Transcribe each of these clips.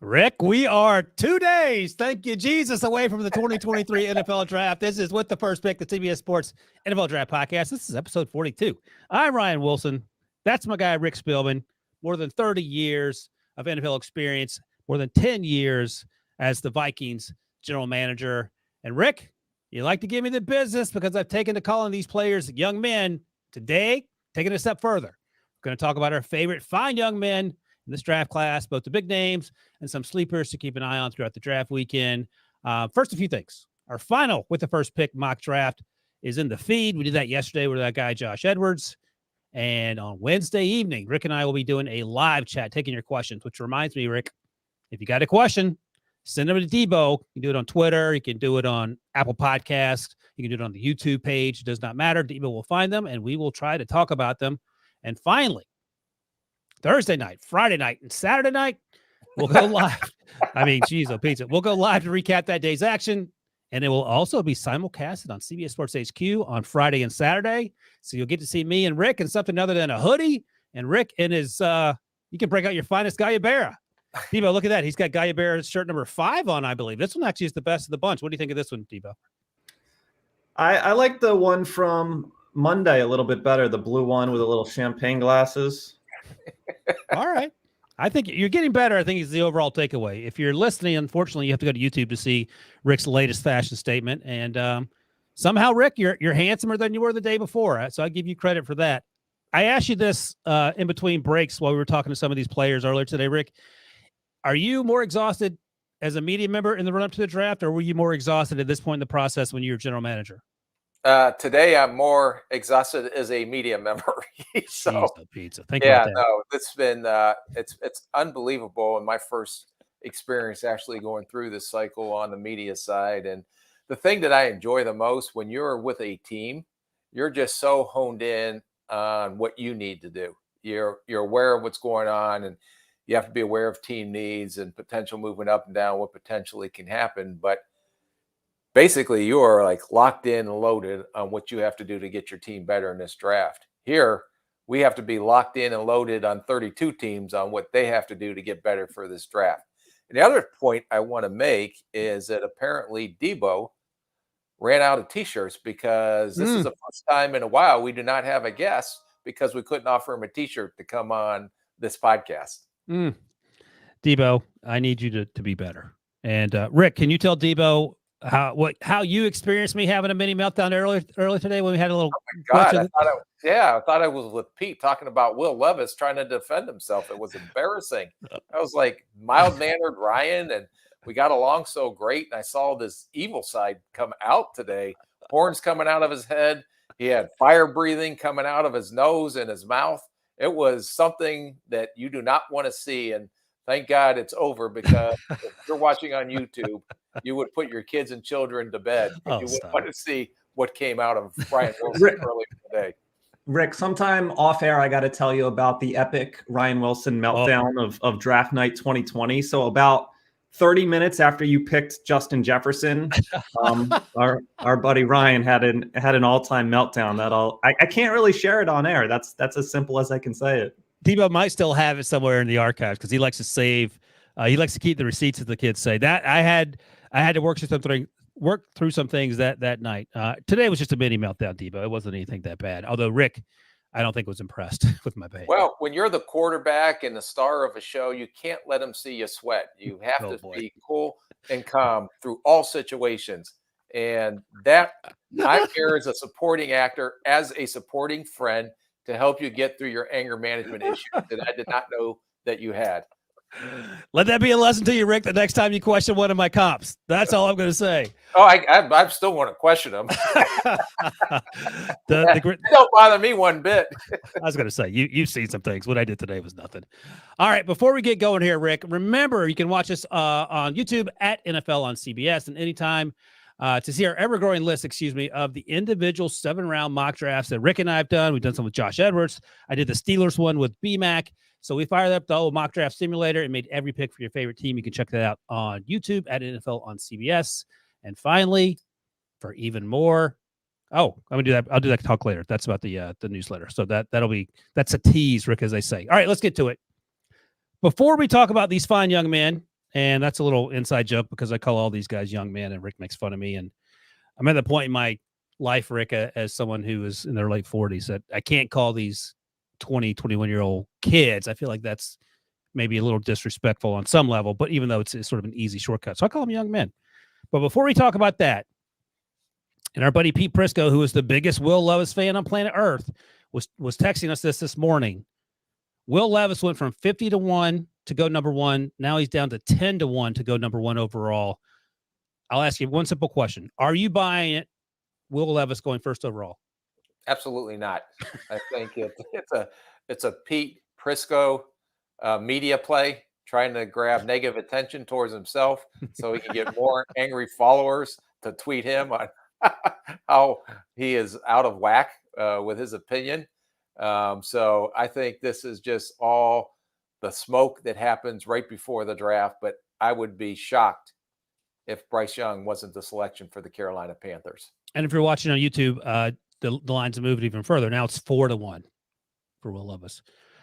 Rick, we are 2 days, thank you, Jesus, away from the 2023 NFL Draft. This is With the First Pick, the CBS Sports NFL Draft Podcast. This is episode 42. I'm Ryan Wilson. That's my guy, Rick Spielman. More than 30 years of NFL experience, more than 10 years as the Vikings general manager. And Rick, you like to give me the business because I've taken to calling these players young men. Today, taking it a step further. We're going to talk about our favorite fine young men in this draft class, both the big names and some sleepers to keep an eye on throughout the draft weekend. First, a few things. Our final With the First Pick mock draft is in the feed. We did that yesterday with that guy, Josh Edwards. And on Wednesday evening, Rick and I will be doing a live chat, taking your questions, which reminds me, Rick, if you got a question, send them to Debo. You can do it on Twitter. You can do it on Apple Podcasts. You can do it on the YouTube page. It does not matter. Debo will find them, and we will try to talk about them. And finally, Thursday night, Friday night, and Saturday night, we'll go live. I mean, geez, oh, pizza. We'll go live to recap that day's action, and it will also be simulcasted on CBS Sports HQ on Friday and Saturday. So you'll get to see me and Rick in something other than a hoodie, and Rick in his, you can break out your finest Galliabera. Debo, look at that. He's got Galliabera's shirt number 5 on, I believe. This one actually is the best of the bunch. What do you think of this one, Debo? I like the one from Monday a little bit better, the blue one with the little champagne glasses. All right. I think you're getting better. I think is the overall takeaway. If you're listening, unfortunately, you have to go to YouTube to see Rick's latest fashion statement. And somehow, Rick, you're handsomer than you were the day before. So I give you credit for that. I asked you this in between breaks while we were talking to some of these players earlier today, Rick. Are you more exhausted as a media member in the run-up to the draft, or were you more exhausted at this point in the process when you were general manager? Today, I'm more exhausted as a media member. So, jeez, no pizza. Think about that. No, it's been it's unbelievable. In my first experience, actually going through this cycle on the media side, and the thing that I enjoy the most when you're with a team, you're just so honed in on what you need to do. You're aware of what's going on, and you have to be aware of team needs and potential movement up and down, what potentially can happen, but basically, you are like locked in and loaded on what you have to do to get your team better in this draft. Here, we have to be locked in and loaded on 32 teams on what they have to do to get better for this draft. And the other point I want to make is that apparently Debo ran out of T-shirts because this is the first time in a while we do not have a guest because we couldn't offer him a T-shirt to come on this podcast. Debo, I need you to be better. And Rick, can you tell Debo how you experienced me having a mini meltdown earlier today when we had a little? Oh my God, I thought I was with Pete talking about Will Levis trying to defend himself. It was embarrassing. I was like mild-mannered Ryan, and we got along so great. And I saw this evil side come out today. Horns coming out of his head. He had fire breathing coming out of his nose and his mouth. It was something that you do not want to see. And thank God it's over, because if you're watching on YouTube, you would put your kids and children to bed. You wouldn't want to see what came out of Ryan Wilson earlier today. Rick, sometime off air, I got to tell you about the epic Ryan Wilson meltdown of draft night 2020. So about 30 minutes after you picked Justin Jefferson, our buddy Ryan had an all-time meltdown. I can't really share it on air. That's as simple as I can say it. Debo might still have it somewhere in the archives because he likes to save. He likes to keep the receipts, as the kids say. That I had to work through some things that night. Today was just a mini meltdown, Debo. It wasn't anything that bad. Although Rick, I don't think was impressed with my behavior. Well, when you're the quarterback and the star of a show, you can't let them see you sweat. You have to be cool and calm through all situations. And that I'm here as a supporting actor, as a supporting friend, to help you get through your anger management issues that I did not know that you had. Let that be a lesson to you, Rick, the next time you question one of my comps. That's all I'm going to say. Oh, I still want to question them. They don't bother me one bit. I was going to say, you've seen some things. What I did today was nothing. All right, before we get going here, Rick, remember you can watch us on YouTube at NFL on CBS, and anytime to see our ever-growing list, of the individual 7-round mock drafts that Rick and I have done. We've done some with Josh Edwards. I did the Steelers one with BMAC. So we fired up the old mock draft simulator and made every pick for your favorite team. You can check that out on YouTube at NFL on CBS. And finally, for even more, I'm gonna do that. I'll do that talk later. That's about the newsletter. So that's a tease, Rick, as they say. All right, let's get to it. Before we talk about these fine young men, And that's a little inside joke because I call all these guys young men, and Rick makes fun of me. And I'm at the point in my life, Rick, as someone who is in their late 40s, that I can't call these 20, 21-year-old kids. I feel like that's maybe a little disrespectful on some level, but even though it's sort of an easy shortcut. So I call them young men. But before we talk about that, and our buddy Pete Prisco, who is the biggest Will Levis fan on planet Earth, was texting us this morning. Will Levis went from 50-1 to go number one. Now he's down to 10-1 to go number one overall. I'll ask you one simple question. Are you buying it, Will Levis going first overall? Absolutely not. I think it's a Pete Prisco media play, trying to grab negative attention towards himself so he can get more angry followers to tweet him on how he is out of whack with his opinion. So I think this is just all the smoke that happens right before the draft. But I would be shocked if Bryce Young wasn't the selection for the Carolina Panthers. And if you're watching on YouTube, the lines have moved even further. Now it's 4-1 for Will Levis.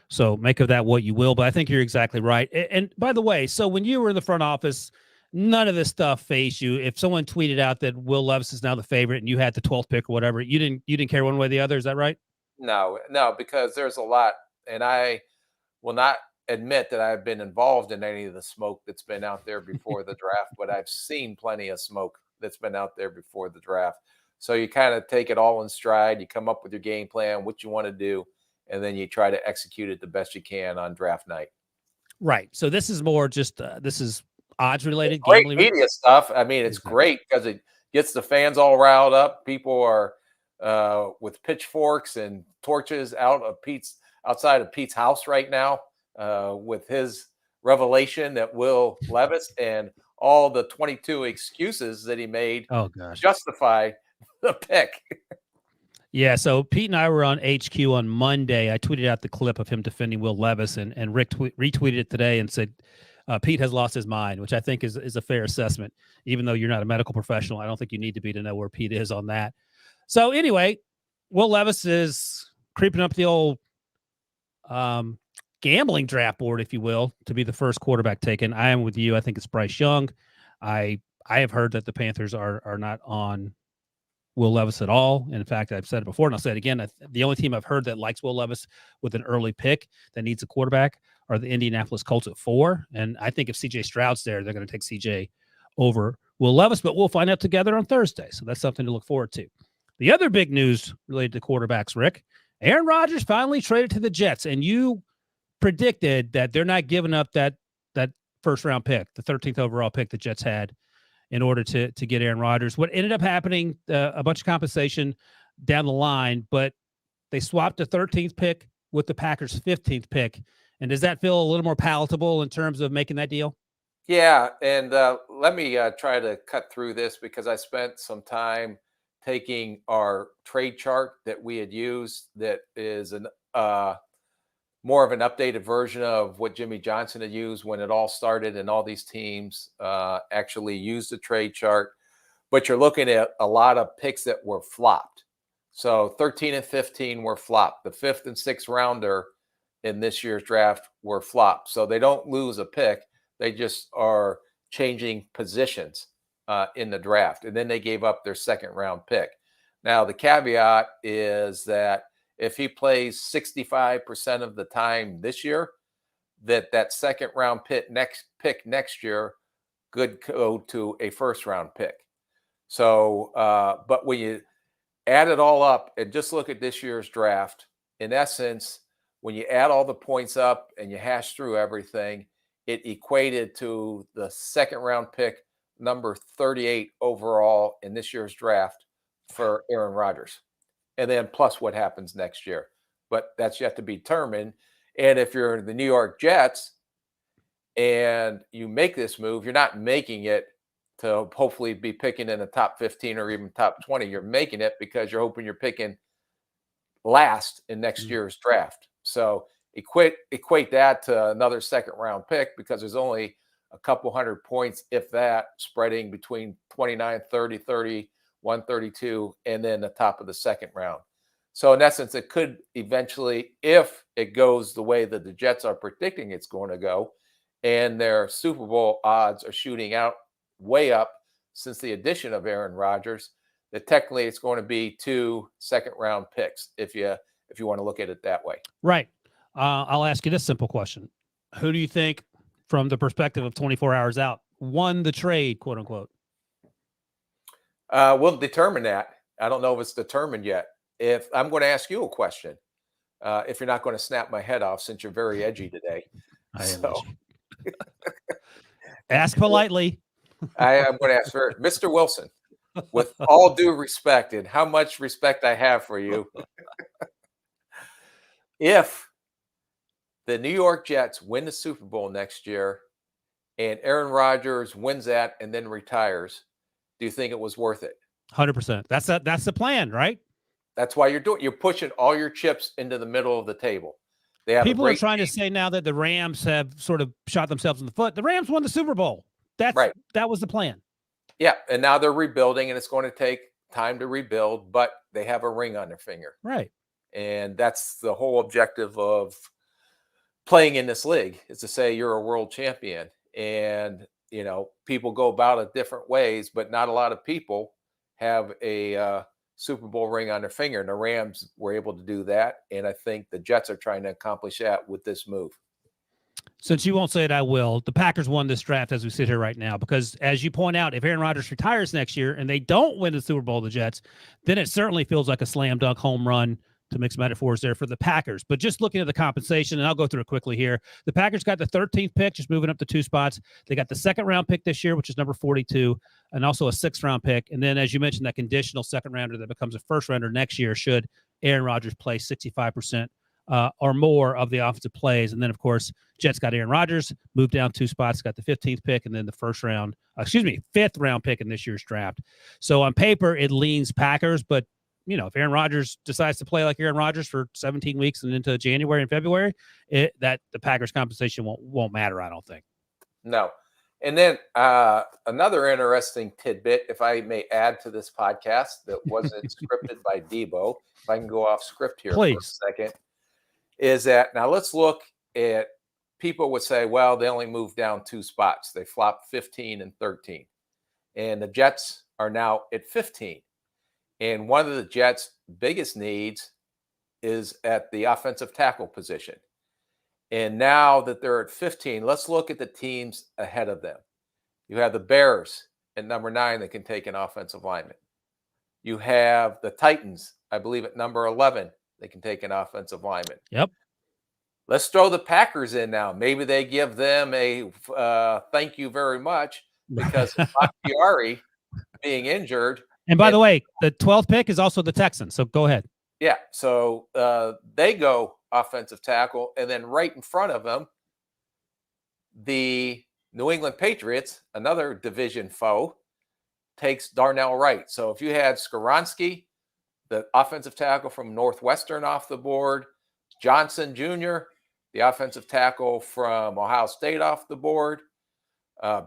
So make of that what you will, but I think you're exactly right. And by the way, so when you were in the front office, none of this stuff fazed you. If someone tweeted out that Will Levis is now the favorite and you had the 12th pick or whatever, you didn't care one way or the other. Is that right? No, because there's a lot, and I will not admit that I've been involved in any of the smoke that's been out there before the draft, but I've seen plenty of smoke that's been out there before the draft. So you kind of take it all in stride. You come up with your game plan, what you want to do, and then you try to execute it the best you can on draft night. Right. So this is more just this is odds related. Great media stuff. I mean, it's great because it gets the fans all riled up. People are with pitchforks and torches outside of Pete's house right now with his revelation that Will Levis and all the 22 excuses that he made justify the pick. Yeah, so Pete and I were on HQ on Monday. I tweeted out the clip of him defending Will Levis, and Rick retweeted it today and said, Pete has lost his mind, which I think is a fair assessment. Even though you're not a medical professional, I don't think you need to be to know where Pete is on that. So anyway, Will Levis is creeping up the old gambling draft board, if you will, to be the first quarterback taken. I am with you. I think it's Bryce Young. I have heard that the Panthers are not on Will Levis at all. And in fact, I've said it before, and I'll say it again. The only team I've heard that likes Will Levis with an early pick that needs a quarterback are the Indianapolis Colts at 4. And I think if CJ Stroud's there, they're going to take CJ over Will Levis, but we'll find out together on Thursday. So that's something to look forward to. The other big news related to quarterbacks, Rick, Aaron Rodgers finally traded to the Jets, and you predicted that they're not giving up that first round pick, the 13th overall pick the Jets had, in order to get Aaron Rodgers. What ended up happening, a bunch of compensation down the line, but they swapped the 13th pick with the Packers' 15th pick. And does that feel a little more palatable in terms of making that deal? Yeah, and let me try to cut through this because I spent some time taking our trade chart that we had used that is an more of an updated version of what Jimmy Johnson had used when it all started, and all these teams actually used the trade chart. But you're looking at a lot of picks that were flopped. So 13 and 15 were flopped. The 5th and 6th rounder in this year's draft were flopped. So they don't lose a pick. They just are changing positions in the draft. And then they gave up their 2nd round pick. Now, the caveat is that if he plays 65% of the time this year, that 2nd round pick next year could go to a 1st round pick. So, but when you add it all up and just look at this year's draft, in essence, when you add all the points up and you hash through everything, it equated to the 2nd round pick, number 38 overall in this year's draft for Aaron Rodgers. And then plus what happens next year. But that's yet to be determined. And if you're the New York Jets and you make this move, you're not making it to hopefully be picking in the top 15 or even top 20. You're making it because you're hoping you're picking last in next year's draft. So equate that to another 2nd round pick because there's only a couple hundred points, if that, spreading between 29, 30, 30, 132, and then the top of the 2nd round. So in essence, it could eventually, if it goes the way that the Jets are predicting it's going to go, and their Super Bowl odds are shooting out way up since the addition of Aaron Rodgers, that technically it's going to be 2 second-round picks if you want to look at it that way. Right. I'll ask you this simple question. Who do you think, from the perspective of 24 hours out, won the trade, quote unquote? We'll determine that. I don't know if it's determined yet. If I'm going to ask you a question, if you're not going to snap my head off, since you're very edgy today. I am edgy. Ask politely. I am going to ask for Mr. Wilson, with all due respect and how much respect I have for you. If the New York Jets win the Super Bowl next year and Aaron Rodgers wins that and then retires, do you think it was worth it? 100%. That's the plan, right? That's why you're pushing all your chips into the middle of the table. People are trying to say now that the Rams have sort of shot themselves in the foot. The Rams won the Super Bowl. That was the plan. Yeah, and now they're rebuilding, and it's going to take time to rebuild, but they have a ring on their finger. Right. And that's the whole objective of playing in this league, is to say you're a world champion. And, people go about it different ways, but not a lot of people have a Super Bowl ring on their finger. And the Rams were able to do that. And I think the Jets are trying to accomplish that with this move. Since you won't say it, I will. The Packers won this draft as we sit here right now, because as you point out, if Aaron Rodgers retires next year and they don't win the Super Bowl, the Jets, then it certainly feels like a slam dunk home run, to mix metaphors there, for the Packers. But just looking at the compensation, and I'll go through it quickly here. The Packers got the 13th pick, just moving up to 2 spots. They got the 2nd round pick this year, which is number 42, and also a 6th round pick. And then, as you mentioned, that conditional 2nd rounder that becomes a 1st rounder next year should Aaron Rodgers play 65% or more of the offensive plays. And then, of course, Jets got Aaron Rodgers, moved down 2 spots, got the 15th pick, and then the 5th round pick in this year's draft. So on paper, it leans Packers, but if Aaron Rodgers decides to play like Aaron Rodgers for 17 weeks and into January and February, the Packers compensation won't matter, I don't think. No. And then another interesting tidbit, if I may add to this podcast that wasn't scripted by Debo, if I can go off script here for a second, is that now let's look at, people would say, well, they only moved down 2 spots. They flopped 15 and 13. And the Jets are now at 15. And one of the Jets' biggest needs is at the offensive tackle position. And now that they're at 15, let's look at the teams ahead of them. You have the Bears at number 9 that can take an offensive lineman. You have the Titans, I believe, at number 11, they can take an offensive lineman. Yep. Let's throw the Packers in now. Maybe they give them a thank you very much, because Bakhtiari being injured. And by the way, the 12th pick is also the Texans. So go ahead. Yeah. So they go offensive tackle. And then right in front of them, the New England Patriots, another division foe, takes Darnell Wright. So if you had Skoronski, the offensive tackle from Northwestern, off the board, Johnson Jr., the offensive tackle from Ohio State, off the board,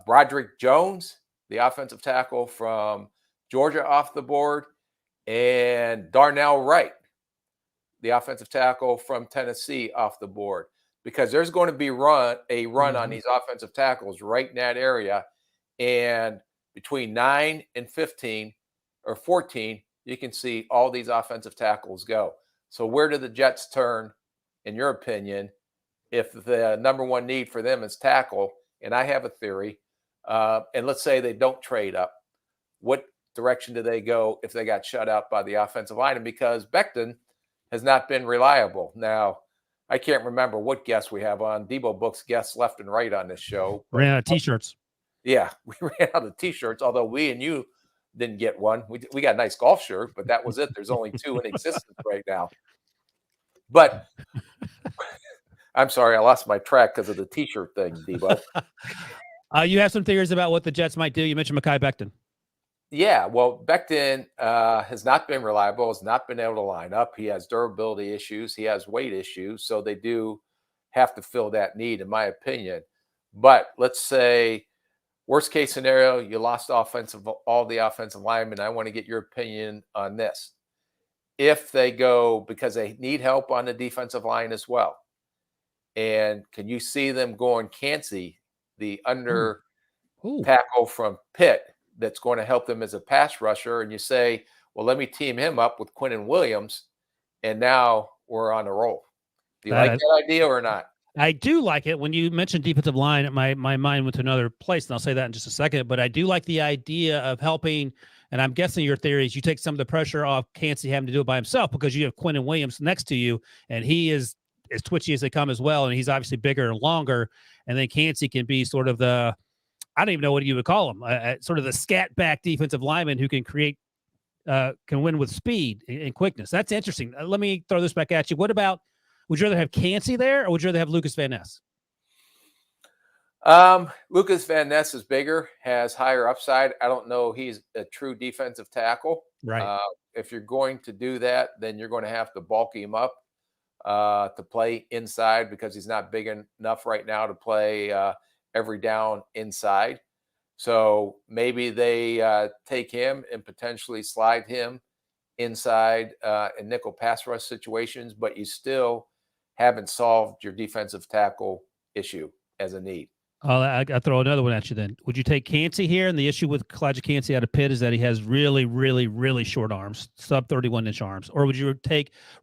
Broderick Jones, the offensive tackle from Georgia, off the board, and Darnell Wright, the offensive tackle from Tennessee, off the board, because there's going to be a run on these offensive tackles right in that area. And between 9 and 15 or 14, you can see all these offensive tackles go. So where do the Jets turn, in your opinion, if the number one need for them is tackle? And I have a theory. And let's say they don't trade up. What direction do they go if they got shut out by the offensive line? And because Becton has not been reliable. Now, I can't remember what guests we have on. Debo books guests left and right on this show. Ran out of T-shirts. Yeah, we ran out of T-shirts, although we and you didn't get one. We got a nice golf shirt, but that was it. There's only 2 in existence right now. But I'm sorry, I lost my track because of the T-shirt thing, Debo. You have some theories about what the Jets might do. You mentioned Mekhi Becton. Yeah, well, Becton has not been reliable, has not been able to line up. He has durability issues. He has weight issues. So they do have to fill that need, in my opinion. But let's say, worst case scenario, you lost all the offensive linemen. I want to get your opinion on this. If they go, because they need help on the defensive line as well, and can you see them going Kancey the under Ooh. tackle from Pitt that's going to help them as a pass rusher, and you say, well, let me team him up with Quinnen Williams, and now we're on a roll. Do you like that idea or not? I do like it. When you mentioned defensive line, my mind went to another place, and I'll say that in just a second. But I do like the idea of helping, and I'm guessing your theory is you take some of the pressure off Cansey having to do it by himself because you have Quinnen Williams next to you, and he is as twitchy as they come as well, and he's obviously bigger and longer. And then Cansey can be sort of the, I don't even know what you would call him, sort of the scat back defensive lineman who can create, can win with speed and quickness. That's interesting. Let me throw this back at you. What about, would you rather have Cansey there or would you rather have Lucas Van Ness? Lucas Van Ness is bigger, has higher upside. I don't know he's a true defensive tackle. Right. If you're going to do that, then you're going to have to bulk him up to play inside because he's not big enough right now to play every down inside. So maybe they take him and potentially slide him inside in nickel pass rush situations, but you still haven't solved your defensive tackle issue as a need. I'll throw another one at you then. Would you take Cansey here? And the issue with Elijah Cansey out of Pitt is that he has really, really, really short arms, sub 31-inch arms. Or would you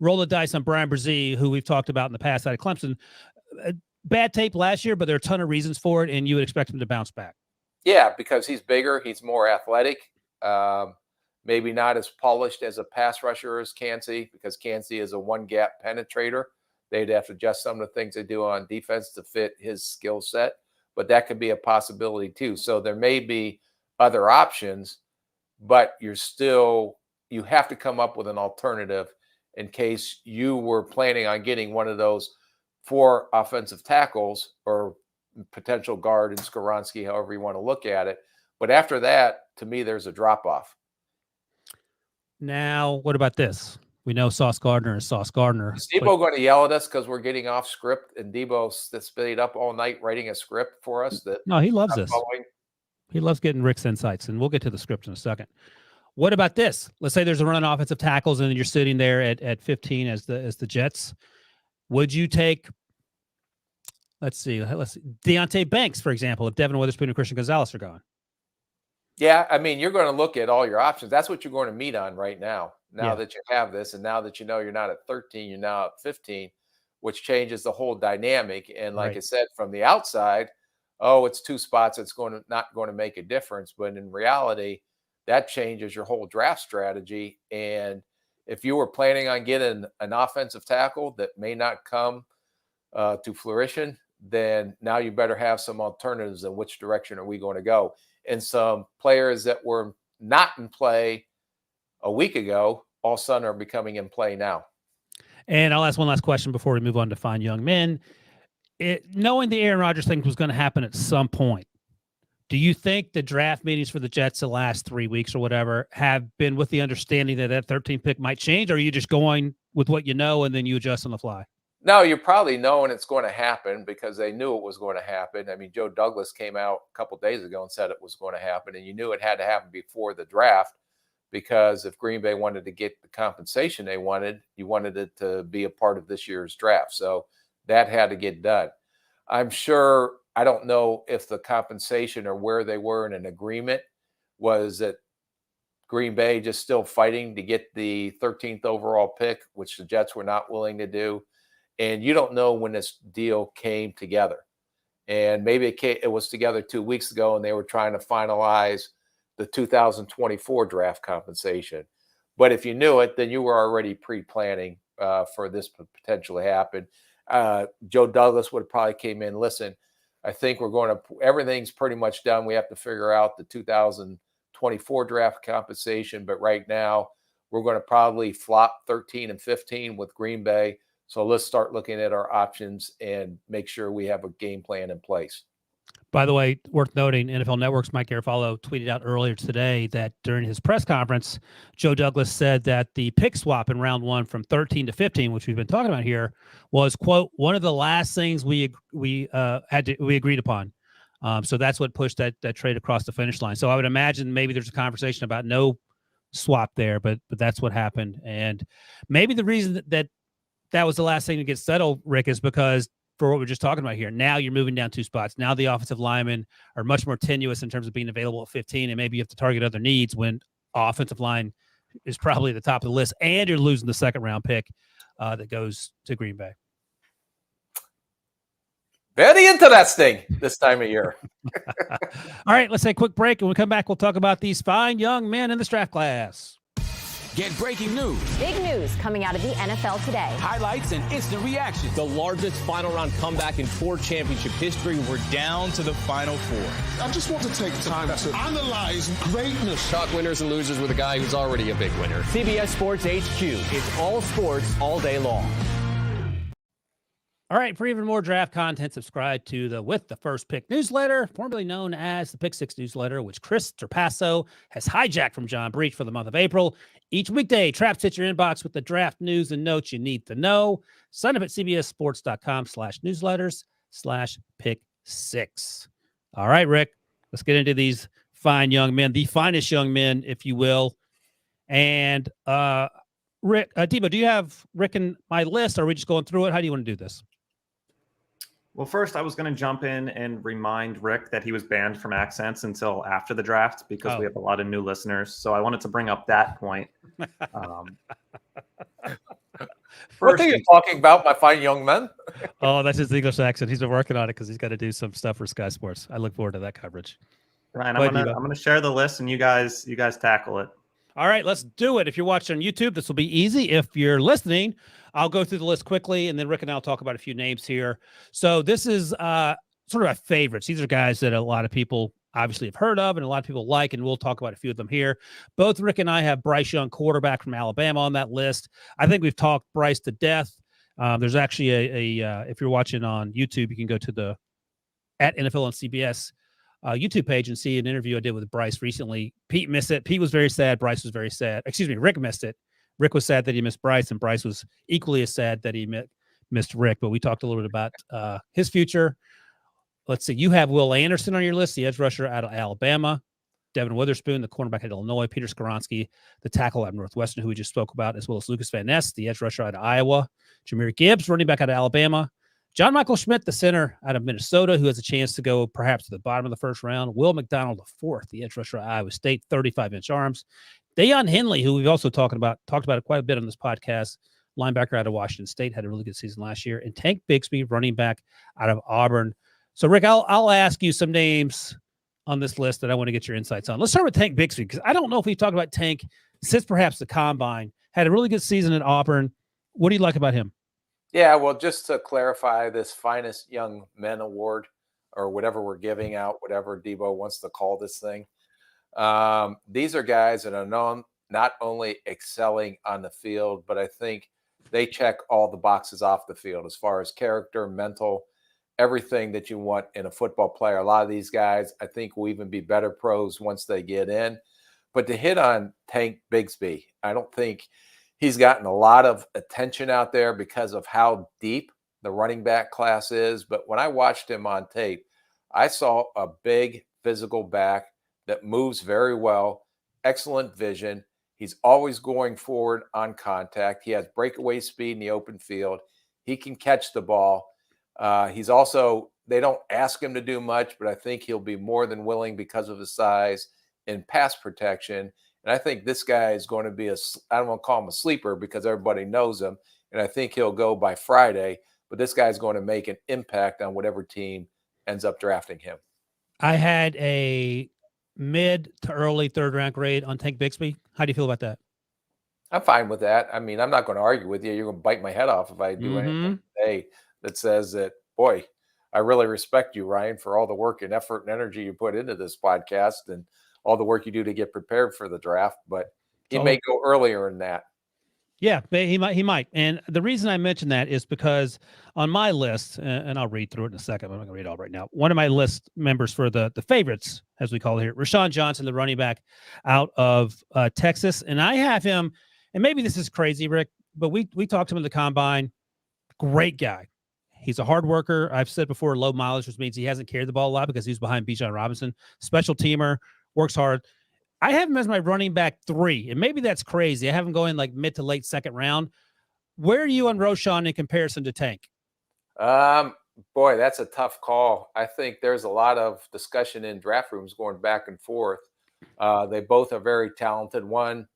roll the dice on Brian Brzee, who we've talked about in the past out of Clemson? Bad tape last year, but there are a ton of reasons for it, and you would expect him to bounce back. Yeah, because he's bigger, he's more athletic. Maybe not as polished as a pass rusher as Cansey, because Cansey is a one-gap penetrator. They'd have to adjust some of the things they do on defense to fit his skill set. But that could be a possibility too. So there may be other options, but you have to come up with an alternative in case you were planning on getting one of those 4 offensive tackles or potential guard in Skoronski, however you want to look at it. But after that, to me, there's a drop-off. Now, what about this? We know Sauce Gardner is Sauce Gardner. Is Debo going to yell at us because we're getting off script and Debo stayed up all night writing a script for us? No, he loves this. He loves getting Rick's insights, and we'll get to the script in a second. What about this? Let's say there's a run on offensive tackles, and then you're sitting there at 15 as the Jets. Would you take, let's see, Deonte Banks, for example, if Devin Witherspoon and Christian Gonzalez are gone? Yeah, I mean, you're going to look at all your options. That's what you're going to meet on right now. Now that you have this, and now that you know you're not at 13, you're now at 15, which changes the whole dynamic. And like I said, from the outside, it's 2 spots. It's not going to make a difference. But in reality, that changes your whole draft strategy. And if you were planning on getting an offensive tackle that may not come to fruition, then now you better have some alternatives in which direction are we going to go. And some players that were not in play a week ago, all of a sudden are becoming in play now. And I'll ask one last question before we move on to Fine Young Men. Knowing the Aaron Rodgers thing was going to happen at some point, do you think the draft meetings for the Jets the last 3 weeks or whatever have been with the understanding that 13th pick might change, or are you just going with what you know and then you adjust on the fly? No, you're probably knowing it's going to happen because they knew it was going to happen. I mean, Joe Douglas came out a couple of days ago and said it was going to happen, and you knew it had to happen before the draft because if Green Bay wanted to get the compensation they wanted, you wanted it to be a part of this year's draft. So that had to get done. I'm sure, I don't know if the compensation or where they were in an agreement was that Green Bay just still fighting to get the 13th overall pick, which the Jets were not willing to do. And you don't know when this deal came together. And maybe it was together 2 weeks ago and they were trying to finalize the 2024 draft compensation. But if you knew it, then you were already pre-planning for this to potentially happen. Joe Douglas would have probably came in, listen, I think everything's pretty much done. We have to figure out the 2024 draft compensation. But right now, we're going to probably flop 13 and 15 with Green Bay. So let's start looking at our options and make sure we have a game plan in place. By the way, worth noting, NFL Network's Mike Garafolo tweeted out earlier today that during his press conference, Joe Douglas said that the pick swap in round 1 from 13 to 15, which we've been talking about here, was, quote, one of the last things we agreed upon. So that's what pushed that trade across the finish line. So I would imagine maybe there's a conversation about no swap there, but that's what happened. And maybe the reason that was the last thing to get settled, Rick, is because for what we're just talking about here. Now you're moving down 2 spots. Now the offensive linemen are much more tenuous in terms of being available at 15, and maybe you have to target other needs when offensive line is probably at the top of the list, and you're losing the second-round pick that goes to Green Bay. Very interesting this time of year. All right, let's take a quick break. And when we come back, we'll talk about these fine young men in this draft class. Get breaking news, Big news coming out of the NFL today. highlights, and instant reactions. The largest final round comeback in 4 championship history. We're down to the final 4. I just want to take time to analyze greatness. Talk winners and losers with a guy who's already a big winner. CBS Sports HQ. It's all sports all day long. All right, for even more draft content, subscribe to the With the First Pick newsletter, formerly known as the Pick 6 newsletter, which Chris Trapasso has hijacked from John Breach for the month of April. Each weekday, Traps hits your inbox with the draft news and notes you need to know. Sign up at cbssports.com/newsletters/pick6. All right, Rick, let's get into these fine young men, the finest young men, if you will. And Rick, Debo, do you have Rick and my list? Or are we just going through it? How do you want to do this? Well, first, I was going to jump in and remind Rick that he was banned from accents until after the draft because we have a lot of new listeners. So I wanted to bring up that point. What are you talking about, my fine young men? Oh, that's his English accent. He's been working on it because he's got to do some stuff for Sky Sports. I look forward to that coverage. Ryan, I'm gonna share the list and you guys tackle it. All right, let's do it. If you're watching on YouTube, this will be easy. If you're listening, I'll go through the list quickly, and then Rick and I will talk about a few names here. So this is sort of my favorites. These are guys that a lot of people obviously have heard of and a lot of people like, and we'll talk about a few of them here. Both Rick and I have Bryce Young, quarterback from Alabama, on that list. I think we've talked Bryce to death. There's actually if you're watching on YouTube, you can go to the at NFL on CBS YouTube page and see an interview I did with Bryce recently. Pete missed it. Pete was very sad. Bryce was very sad. Excuse me, Rick missed it. Rick was sad that he missed Bryce, and Bryce was equally as sad that he missed Rick. But we talked a little bit about his future. Let's see. You have Will Anderson on your list, the edge rusher out of Alabama. Devin Witherspoon, the cornerback at Illinois. Peter Skoronski, the tackle at Northwestern, who we just spoke about, as well as Lucas Van Ness, the edge rusher out of Iowa. Jameer Gibbs, running back out of Alabama. John Michael Schmidt, the center out of Minnesota, who has a chance to go perhaps to the bottom of the first round. Will McDonald, the 4th, the edge rusher at Iowa State, 35-inch arms. Deion Henley, who we've also talked about it quite a bit on this podcast, linebacker out of Washington State, had a really good season last year. And Tank Bigsby, running back out of Auburn. So, Rick, I'll ask you some names on this list that I want to get your insights on. Let's start with Tank Bigsby, because I don't know if we've talked about Tank since perhaps the Combine. Had a really good season at Auburn. What do you like about him? Yeah, well, just to clarify, this Finest Young Men Award, or whatever we're giving out, whatever Debo wants to call this thing, these are guys that are not only excelling on the field, but I think they check all the boxes off the field as far as character, mental, everything that you want in a football player. A lot of these guys, I think, will even be better pros once they get in. But to hit on Tank Bigsby, I don't think he's gotten a lot of attention out there because of how deep the running back class is. But when I watched him on tape, I saw a big physical back that moves very well, excellent vision. He's always going forward on contact. He has breakaway speed in the open field. He can catch the ball. He's also, they don't ask him to do much, but I think he'll be more than willing because of his size in pass protection. And I think this guy is going to be I don't want to call him a sleeper because everybody knows him. And I think he'll go by Friday, but this guy's going to make an impact on whatever team ends up drafting him. I had a mid to early 3rd round grade on Tank Bigsby. How do you feel about that? I'm fine with that. I mean, I'm not going to argue with you. You're going to bite my head off if I do anything today that says that, boy, I really respect you, Ryan, for all the work and effort and energy you put into this podcast and all the work you do to get prepared for the draft, but he may go earlier in that. Yeah, he might. And the reason I mention that is because on my list, and I'll read through it in a second, I'm not going to read it all right now. One of my list members for the favorites, as we call it here, Rashawn Johnson, the running back out of Texas. And I have him, and maybe this is crazy, Rick, but we talked to him in the Combine. Great guy. He's a hard worker. I've said before, low mileage, which means he hasn't carried the ball a lot because he's behind Bijan Robinson. Special teamer, works hard. I have him as my running back 3, and maybe that's crazy. I have him going like mid to late 2nd round. Where are you on Rashawn in comparison to Tank? Boy, that's a tough call. I think there's a lot of discussion in draft rooms going back and forth. They both are very talented. One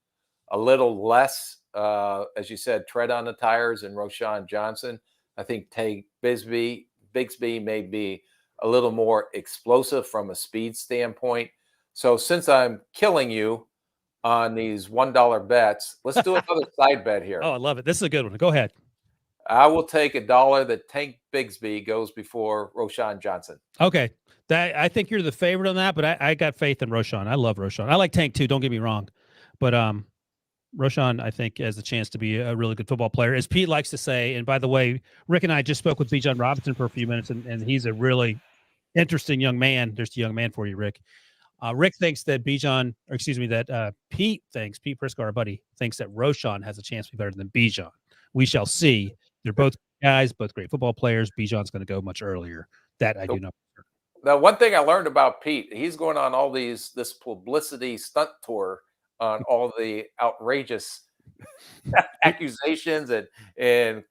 a little less, as you said, tread on the tires, and Roshan Johnson. I think Bigsby may be a little more explosive from a speed standpoint. So since I'm killing you on these $1 bets, let's do another side bet here. Oh, I love it. This is a good one. Go ahead. I will take $1 that Tank Bigsby goes before Roshan Johnson. Okay. I think you're the favorite on that, but I got faith in Roshan. I love Roshan. I like Tank too. Don't get me wrong. But Roshan, I think, has a chance to be a really good football player. As Pete likes to say, and by the way, Rick and I just spoke with Bijan Robinson for a few minutes, and he's a really interesting young man. There's the young man for you, Rick. Rick thinks that Pete Prisco, our buddy, thinks that Roshan has a chance to be better than Bijan. We shall see. They're both guys, both great football players. Bijan's going to go much earlier. That I do know. Now, one thing I learned about Pete, he's going on all this publicity stunt tour on all the outrageous accusations and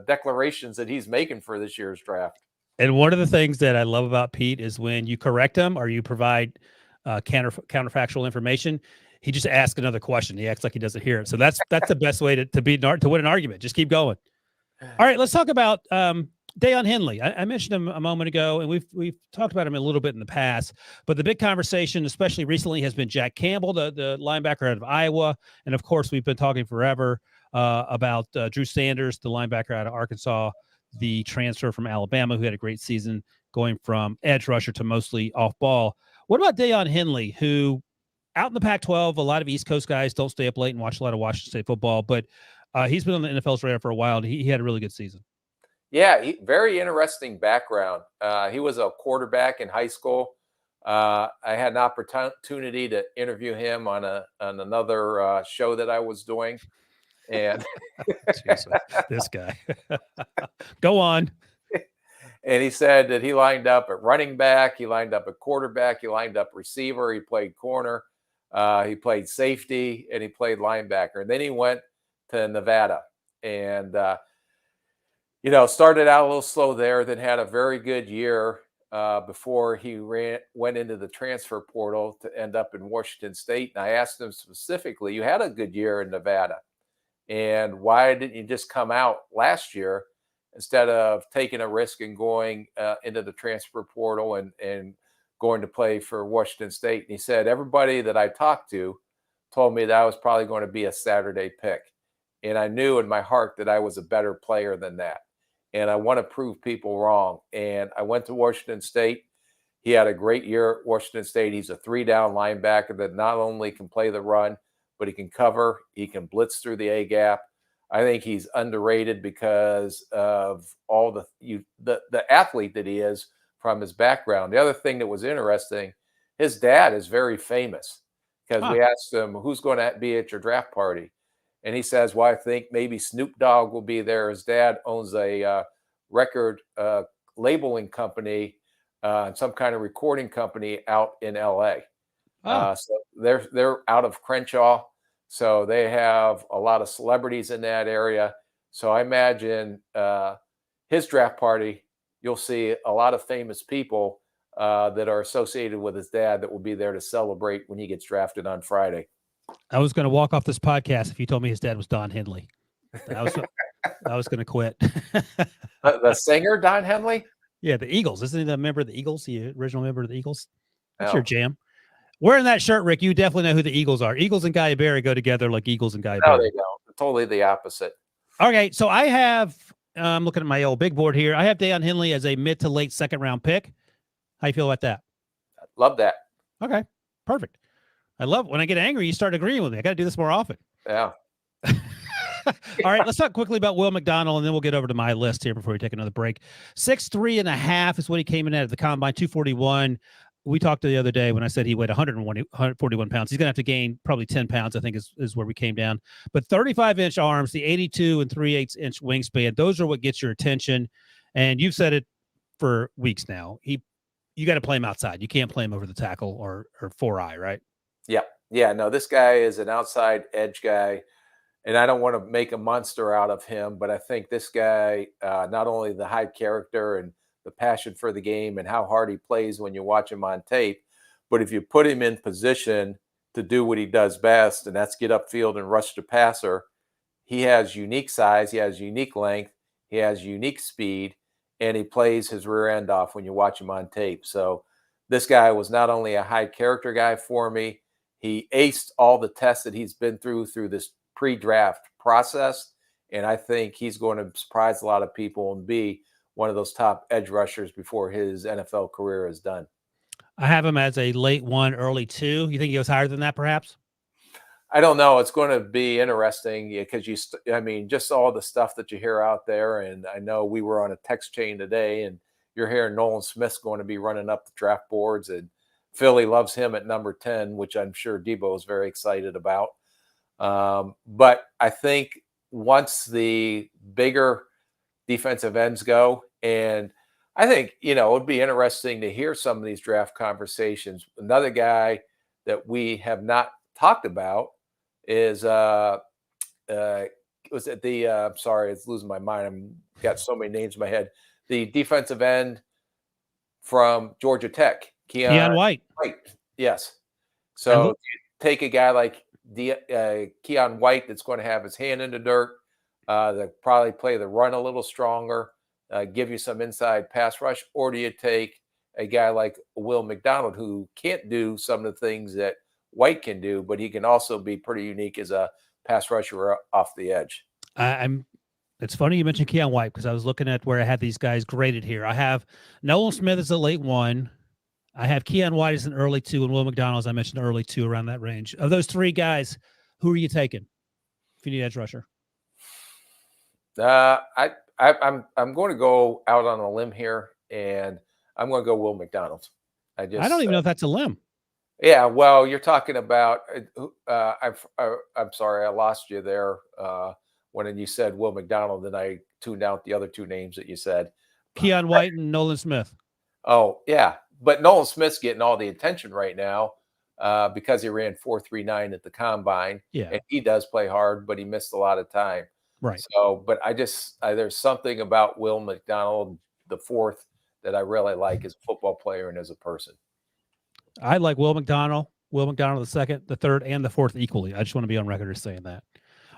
declarations that he's making for this year's draft. And one of the things that I love about Pete is when you correct him or you provide counterfactual information, he just asks another question. He acts like he doesn't hear it. So that's the best way to win an argument. Just keep going. All right, let's talk about Deion Henley. I mentioned him a moment ago, and we've talked about him a little bit in the past. But the big conversation, especially recently, has been Jack Campbell, the linebacker out of Iowa, and of course, we've been talking forever about Drew Sanders, the linebacker out of Arkansas, the transfer from Alabama, who had a great season, going from edge rusher to mostly off ball. What about Deion Henley, who out in the Pac-12, a lot of East Coast guys don't stay up late and watch a lot of Washington State football, but he's been on the NFL's radar for a while, and he had a really good season. Yeah, very interesting background. He was a quarterback in high school. I had an opportunity to interview him on another show that I was doing, and this guy. Go on. And he said that he lined up at running back, he lined up at quarterback, he lined up receiver, he played corner, he played safety, and he played linebacker. And then he went to Nevada and started out a little slow there, then had a very good year before he went into the transfer portal to end up in Washington State. And I asked him specifically, you had a good year in Nevada, and why didn't you just come out last year instead of taking a risk and going into the transfer portal and going to play for Washington State? And he said, everybody that I talked to told me that I was probably going to be a Saturday pick. And I knew in my heart that I was a better player than that. And I want to prove people wrong. And I went to Washington State. He had a great year at Washington State. He's a 3-down linebacker that not only can play the run, but he can cover. He can blitz through the A-gap. I think he's underrated because of all the athlete that he is from his background. The other thing that was interesting, his dad is very famous because we asked him, who's going to be at your draft party? And he says, well, I think maybe Snoop Dogg will be there. His dad owns a record labeling company, some kind of recording company out in L.A. So they're out of Crenshaw. So they have a lot of celebrities in that area. So I imagine his draft party, you'll see a lot of famous people that are associated with his dad that will be there to celebrate when he gets drafted on Friday. I was going to walk off this podcast if you told me his dad was Don Henley. I was going to quit. The singer, Don Henley? Yeah, the Eagles. Isn't he the member of the Eagles, the original member of the Eagles? That's your jam. Wearing that shirt, Rick, you definitely know who the Eagles are. Eagles and Guy Berry go together like Eagles and Guy Berry. No, they don't. Totally the opposite. Okay, so I have, I'm looking at my old big board here. I have Deion Henley as a mid to late second-round pick. How you feel about that? Love that. Okay, perfect. I love when I get angry, you start agreeing with me. I got to do this more often. Yeah. All right, let's talk quickly about Will McDonald, and then we'll get over to my list here before we take another break. 6'3.5" is what he came in at the combine, 241. We talked the other day when I said he weighed 141 pounds. He's going to have to gain probably 10 pounds, I think is where we came down. But 35-inch arms, the 82 3/8-inch wingspan, those are what gets your attention. And you've said it for weeks now. You got to play him outside. You can't play him over the tackle or 4-eye, right? Yeah. No, this guy is an outside edge guy, and I don't want to make a monster out of him, but I think this guy, not only the high character and the passion for the game and how hard he plays when you watch him on tape. But if you put him in position to do what he does best, and that's get upfield and rush the passer, he has unique size, he has unique length, he has unique speed, and he plays his rear end off when you watch him on tape. So this guy was not only a high character guy for me, he aced all the tests that he's been through this pre-draft process. And I think he's going to surprise a lot of people and be one of those top edge rushers before his NFL career is done. I have him as a late 1, early 2. You think he goes higher than that, perhaps? I don't know. It's going to be interesting because just all the stuff that you hear out there. And I know we were on a text chain today, and you're hearing Nolan Smith's going to be running up the draft boards, and Philly loves him at number 10, which I'm sure Debo is very excited about. But I think once the bigger defensive ends go, and I think, it would be interesting to hear some of these draft conversations. Another guy that we have not talked about is was it the sorry, it's losing my mind. I've got so many names in my head. The defensive end from Georgia Tech, Keon White. Yes. So you take a guy like Keon White that's going to have his hand in the dirt, that probably play the run a little stronger, give you some inside pass rush, or do you take a guy like Will McDonald who can't do some of the things that White can do, but he can also be pretty unique as a pass rusher off the edge? It's funny you mentioned Keon White because I was looking at where I had these guys graded here. I have Nolan Smith as a late 1. I have Keon White as an early 2, and Will McDonald, as I mentioned, early 2, around that range. Of those 3 guys, who are you taking if you need edge rusher? I'm going to go out on a limb here, and I'm going to go Will McDonald. I don't even know if that's a limb. Yeah, well, you're talking about. I'm sorry, I lost you there when you said Will McDonald, and I tuned out the other 2 names that you said. Keon White and Nolan Smith. Oh yeah, but Nolan Smith's getting all the attention right now because he ran 4.39 at the combine. Yeah, and he does play hard, but he missed a lot of time. Right. So, but there's something about Will McDonald, the 4th, that I really like as a football player and as a person. I like Will McDonald the 2nd, the 3rd, and the 4th equally. I just want to be on record as saying that.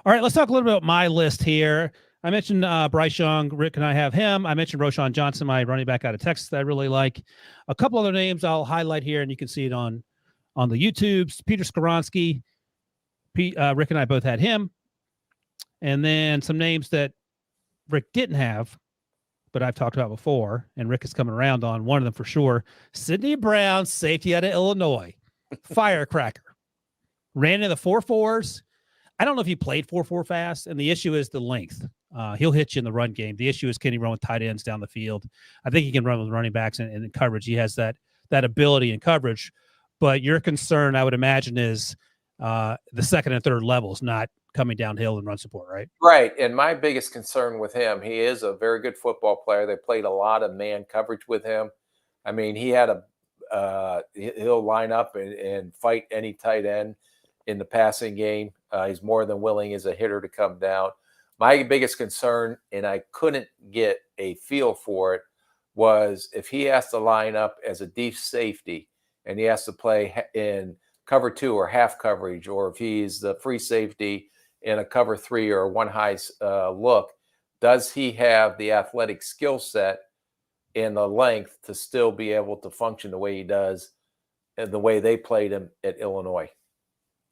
All right, let's talk a little bit about my list here. I mentioned Bryce Young. Rick and I have him. I mentioned Roschon Johnson, my running back out of Texas that I really like. A couple other names I'll highlight here, and you can see it on the YouTubes. Peter Skoronski. Rick and I both had him. And then some names that Rick didn't have, but I've talked about before, and Rick is coming around on one of them for sure. Sidney Brown, safety out of Illinois. Firecracker. Ran in the 4.4s. I don't know if he played 4.4 fast, and the issue is the length. He'll hit you in the run game. The issue is, can he run with tight ends down the field? I think he can run with running backs and in coverage. He has that ability in coverage. But your concern, I would imagine, is the 2nd and 3rd levels, not coming downhill and run support, right? Right. And my biggest concern with him, he is a very good football player. They played a lot of man coverage with him. I mean, he had he'll line up and fight any tight end in the passing game. He's more than willing as a hitter to come down. My biggest concern, and I couldn't get a feel for it, was if he has to line up as a deep safety and he has to play in cover 2 or half coverage, or if he's the free safety in a cover 3 or a 1 high look, does he have the athletic skill set and the length to still be able to function the way he does and the way they played him at Illinois?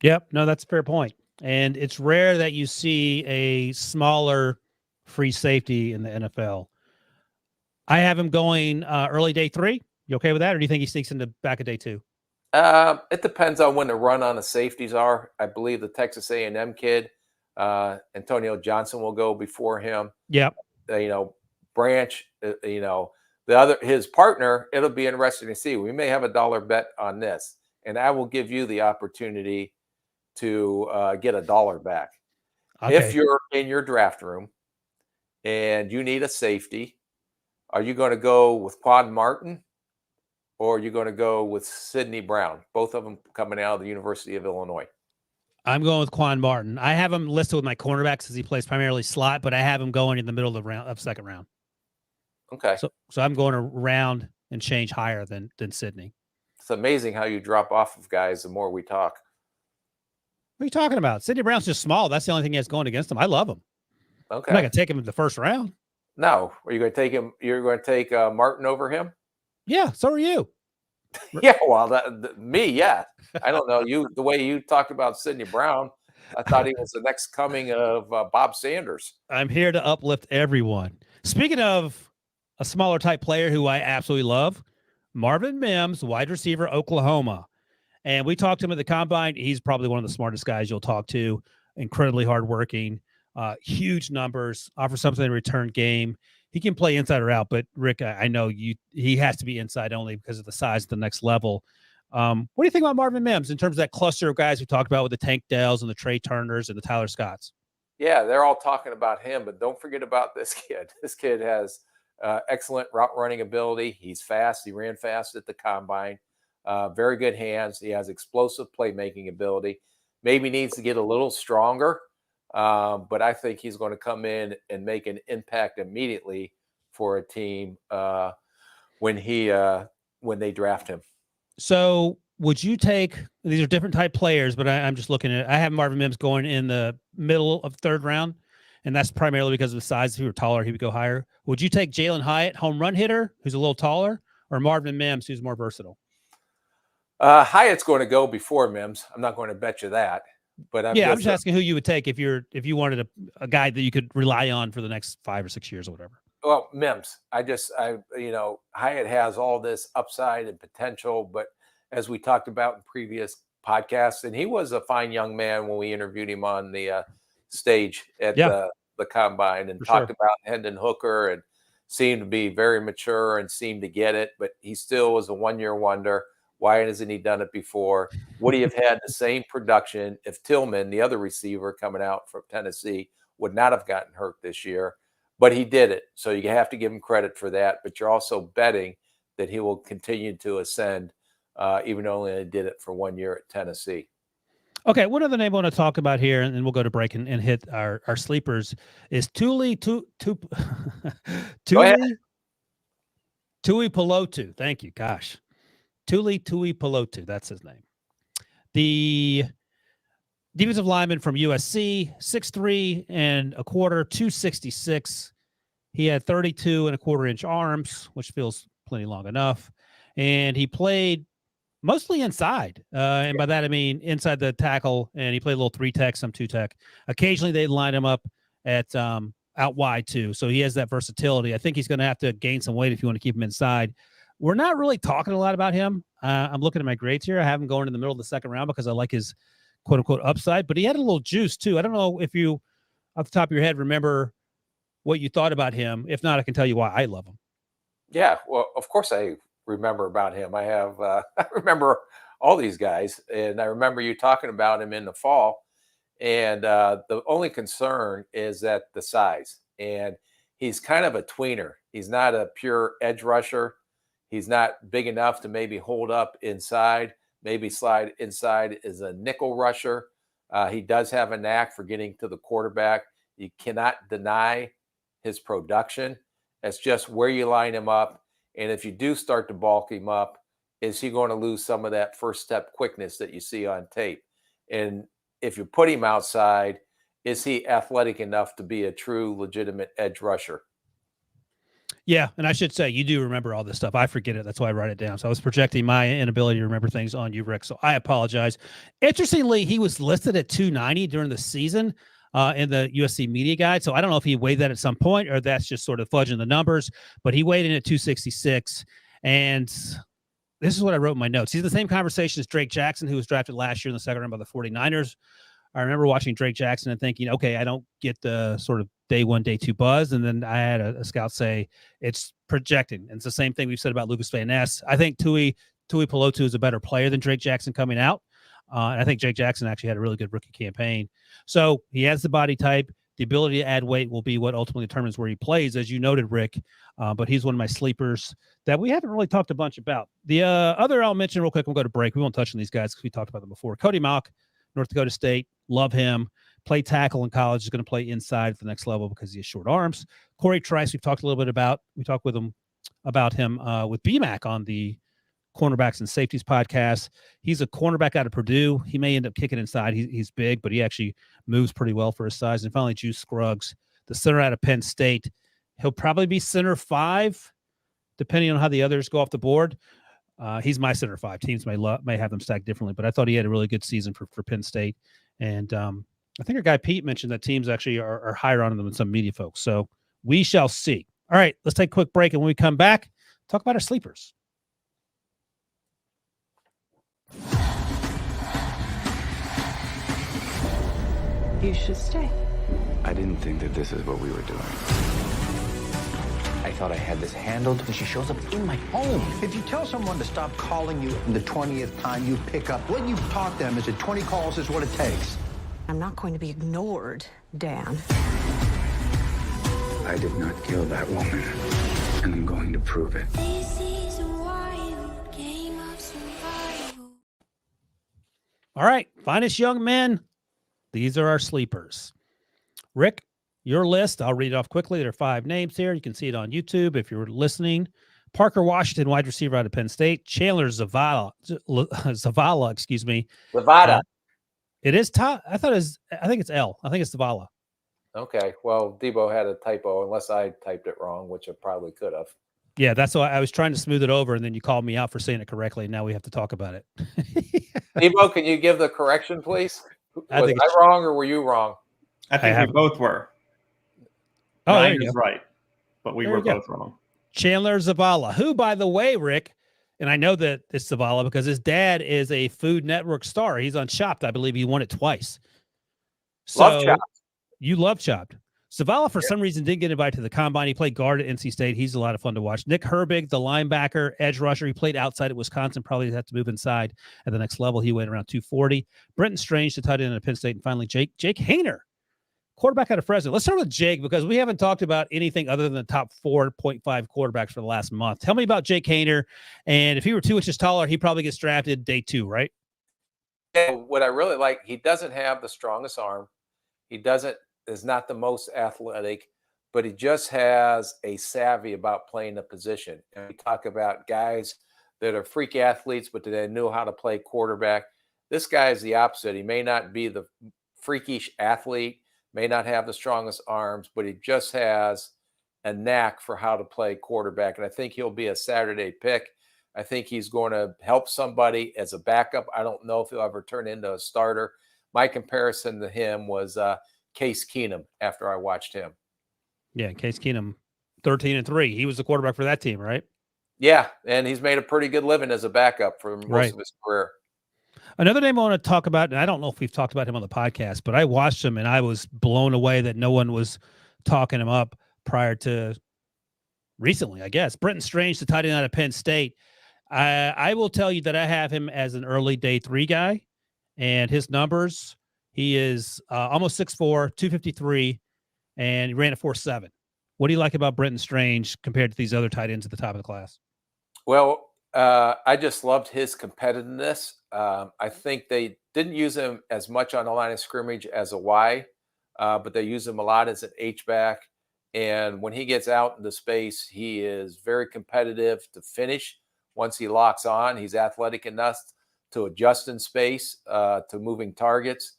Yep. No, that's a fair point. And it's rare that you see a smaller free safety in the NFL. I have him going early day 3. You okay with that? Or do you think he sneaks into back of day 2? It depends on when the run on the safeties are. I believe the Texas A&M kid, Antonio Johnson, will go before him. Yep. Branch, his partner, it'll be interesting to see. We may have a dollar bet on this, and I will give you the opportunity to get $1 back. Okay. If you're in your draft room and you need a safety, are you going to go with Quan Martin or are you going to go with Sidney Brown? Both of them coming out of the University of Illinois. I'm going with Quan Martin. I have him listed with my cornerbacks as he plays primarily slot, but I have him going in the middle of the 2nd round. Okay. So I'm going around and change higher than Sydney. It's amazing how you drop off of guys the more we talk. What are you talking about? Sidney Brown's just small. That's the only thing he has going against him. I love him. Okay. I'm not going to take him in the first round. No. Are you going to take him? You're going to take Martin over him? Yeah, so are you. Yeah, well, me, yeah. I don't know. The way you talked about Sidney Brown, I thought he was the next coming of Bob Sanders. I'm here to uplift everyone. Speaking of a smaller type player who I absolutely love, Marvin Mims, wide receiver, Oklahoma. And we talked to him at the combine. He's probably one of the smartest guys you'll talk to. Incredibly hardworking, huge numbers, offers something in return game. He can play inside or out, but Rick, I know he has to be inside only because of the size at the next level. What do you think about Marvin Mims in terms of that cluster of guys we talked about with the Tank Dells and the Trey Turners and the Tyler Scotts? Yeah, they're all talking about him, but don't forget about this kid. This kid has excellent route running ability. He's fast. He ran fast at the combine. Very good hands. He has explosive playmaking ability. Maybe needs to get a little stronger, but I think he's going to come in and make an impact immediately for a team when they draft him. So would you take – these are different type players, but I'm just looking at – I have Marvin Mims going in the middle of third round, and that's primarily because of the size. If he were taller, he would go higher. Would you take Jalen Hyatt, home run hitter, who's a little taller, or Marvin Mims, who's more versatile? Hyatt's going to go before Mims. I'm not going to bet you that. But I'm just asking who you would take if you wanted a guy that you could rely on for the next 5 or 6 years or whatever. Well, Mims. Hyatt has all this upside and potential, but as we talked about in previous podcasts, and he was a fine young man when we interviewed him on the stage at the combine and talked about Hendon Hooker and seemed to be very mature and seemed to get it, but he still was a one-year wonder. Why hasn't he done it before? Would he have had the same production if Tillman, the other receiver coming out from Tennessee, would not have gotten hurt this year? But he did it. So you have to give him credit for that. But you're also betting that he will continue to ascend, even though he only did it for 1 year at Tennessee. Okay, one other name I want to talk about here, and then we'll go to break and hit our sleepers, is Tuli Tuipulotu. Thank you. Gosh. Tuli Tuipulotu, that's his name. The defensive lineman from USC, 6'3" and a quarter, 266. He had 32 and a quarter inch arms, which feels plenty long enough. And he played mostly inside. And by that, I mean inside the tackle. And he played a little 3-tech, some 2-tech. Occasionally, they line him up at out wide, too. So he has that versatility. I think he's going to have to gain some weight if you want to keep him inside. We're not really talking a lot about him. I'm looking at my grades here. I have him going in the middle of the second round because I like his quote-unquote upside. But he had a little juice, too. I don't know if you, off the top of your head, remember what you thought about him. If not, I can tell you why I love him. Yeah, well, of course I remember about him. I have I remember all these guys, and I remember you talking about him in the fall. And the only concern is that the size. And he's kind of a tweener. He's not a pure edge rusher. He's not big enough to maybe hold up inside, maybe slide inside as a nickel rusher. He does have a knack for getting to the quarterback. You cannot deny his production. It's just where you line him up. And if you do start to bulk him up, is he going to lose some of that first step quickness that you see on tape? And if you put him outside, is he athletic enough to be a true legitimate edge rusher? Yeah, and I should say, you do remember all this stuff. I forget it. That's why I write it down. So I was projecting my inability to remember things on you, Rick. So I apologize. Interestingly, he was listed at 290 during the season in the USC media guide. So I don't know if he weighed that at some point or that's just sort of fudging the numbers. But he weighed in at 266. And this is what I wrote in my notes. He's the same conversation as Drake Jackson, who was drafted last year in the second round by the 49ers. I remember watching Drake Jackson and thinking, okay, I don't get the sort of day one, day two buzz. And then I had a scout say it's projecting. And it's the same thing we've said about Lucas Van Ness. I think Tuipulotu is a better player than Drake Jackson coming out. And I think Drake Jackson actually had a really good rookie campaign. So he has the body type. The ability to add weight will be what ultimately determines where he plays, as you noted, Rick. But he's one of my sleepers that we haven't really talked a bunch about. The other I'll mention real quick, we'll go to break. We won't touch on these guys because we talked about them before. Cody Mauch, North Dakota State. Love him. played tackle in college, is going to play inside at the next level because he has short arms. Corey Trice, we've talked a little bit about. We talked with him about him with BMAC on the Cornerbacks and Safeties podcast. He's a cornerback out of Purdue. He may end up kicking inside. He's big, but he actually moves pretty well for his size. And finally, Juice Scruggs, the center out of Penn State. He'll probably be center 5, depending on how the others go off the board. He's my center 5. Teams may have them stacked differently, but I thought he had a really good season for Penn State. And I think our guy Pete mentioned that teams actually are higher on them than some media folks. So we shall see. All right, let's take a quick break. And when we come back, talk about our sleepers. You should stay. I didn't think that this is what we were doing. I thought I had this handled when she shows up in my home. If you tell someone to stop calling you the 20th time you pick up, what you've taught them is that 20 calls is what it takes. I'm not going to be ignored, Dan. I did not kill that woman, and I'm going to prove it. This is a wild game of survival. All right, finest young men. These are our sleepers. Rick, your list, I'll read it off quickly. There are 5 names here. You can see it on YouTube if you're listening. Parker Washington, wide receiver out of Penn State. Chandler Zavala, excuse me. Zavada. It is top. I think it's L. I think it's Zavala. Okay. Well, Debo had a typo, unless I typed it wrong, which I probably could have. Yeah, that's why I was trying to smooth it over, and then you called me out for saying it correctly, and now we have to talk about it. Debo, can you give the correction, please? Was I wrong or were you wrong? I think we both were. Oh, Ryan is right, but we were both wrong. Chandler Zavala, who, by the way, Rick, and I know that it's Zavala because his dad is a Food Network star. He's on Chopped. I believe he won it twice. So Love Chopped. You love Chopped. Zavala, for some reason, didn't get invited to the combine. He played guard at NC State. He's a lot of fun to watch. Nick Herbig, the linebacker, edge rusher. He played outside at Wisconsin. Probably had to move inside at the next level. He went around 240. Brenton Strange, the tight end at Penn State. And finally, Jake Haener, quarterback out of Fresno. Let's start with Jake because we haven't talked about anything other than the top 4.5 quarterbacks for the last month. Tell me about Jake Haener. And if he were 2 inches taller, he probably gets drafted day 2, right? Yeah, what I really like, he doesn't have the strongest arm. He is not the most athletic, but he just has a savvy about playing the position. And we talk about guys that are freak athletes, but they know how to play quarterback. This guy is the opposite. He may not be the freakish athlete, may not have the strongest arms, but he just has a knack for how to play quarterback. And I think he'll be a Saturday pick. I think he's going to help somebody as a backup. I don't know if he'll ever turn into a starter. My comparison to him was Case Keenum after I watched him. Yeah, Case Keenum, 13-3. He was the quarterback for that team, right? Yeah, and he's made a pretty good living as a backup for most of his career. Another name I want to talk about, and I don't know if we've talked about him on the podcast, but I watched him and I was blown away that no one was talking him up prior to recently, I guess. Brenton Strange, the tight end out of Penn State. I will tell you that I have him as an early day 3 guy, and his numbers, he is almost 6'4", 253, and he ran a 4.7. What do you like about Brenton Strange compared to these other tight ends at the top of the class? Well, I just loved his competitiveness. I think they didn't use him as much on the line of scrimmage as a Y, but they use him a lot as an H-back. And when he gets out into space, he is very competitive to finish. Once he locks on, he's athletic enough to adjust in space, to moving targets.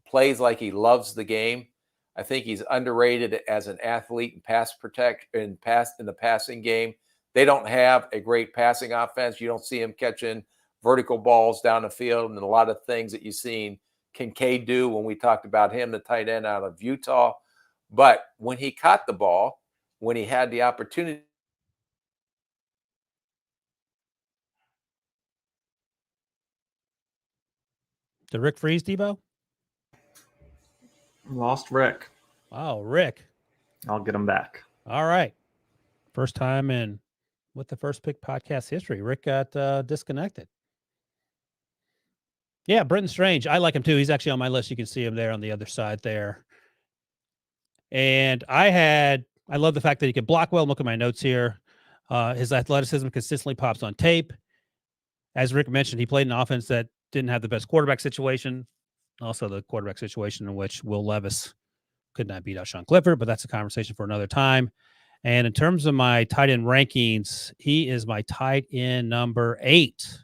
Plays like he loves the game. I think he's underrated as an athlete and in the passing game. They don't have a great passing offense. You don't see him catching vertical balls down the field and a lot of things that you've seen Kincaid do when we talked about him, the tight end out of Utah. But when he caught the ball, when he had the opportunity. Did Rick freeze, Debo? Lost Rick. Wow, Rick. I'll get him back. All right. First time in with the First Pick podcast history. Rick got disconnected. Yeah, Brenton Strange. I like him too. He's actually on my list. You can see him there on the other side there. And I love the fact that he can block well. Look at my notes here. His athleticism consistently pops on tape. As Rick mentioned, he played an offense that didn't have the best quarterback situation. Also, the quarterback situation in which Will Levis could not beat out Sean Clifford, but that's a conversation for another time. And in terms of my tight end rankings, he is my tight end number 8.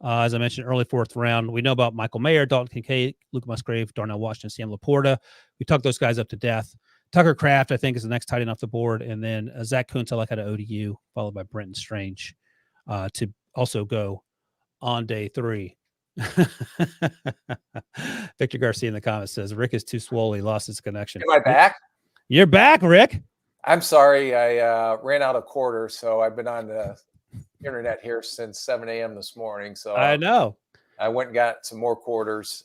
As I mentioned, early 4th round. We know about Michael Mayer, Dalton Kincaid, Luke Musgrave, Darnell Washington, Sam Laporta. We talked those guys up to death. Tucker Kraft, I think, is the next tight end off the board. And then Zach Kuntz, I like out of ODU, followed by Brenton Strange to also go on day 3. Victor Garcia in the comments says, Rick is too swole. He lost his connection. Am I back? You're back, Rick. I'm sorry. I ran out of quarter, so I've been on the internet here since 7 a.m. this morning. So I know. I went and got some more quarters.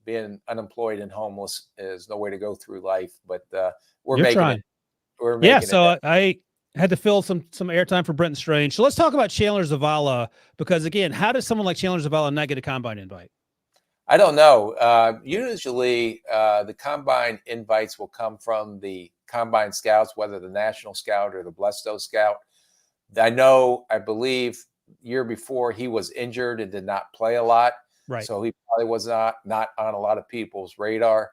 Being unemployed and homeless is no way to go through life, but we're You're making trying. it. We're making it. So I had to fill some airtime for Brenton Strange. So let's talk about Chandler Zavala, because again, how does someone like Chandler Zavala not get a combine invite? I don't know. Usually the combine invites will come from the combine scouts, whether the national scout or the Blesto scout. I believe year before he was injured and did not play a lot. Right. So he probably was not on a lot of people's radar.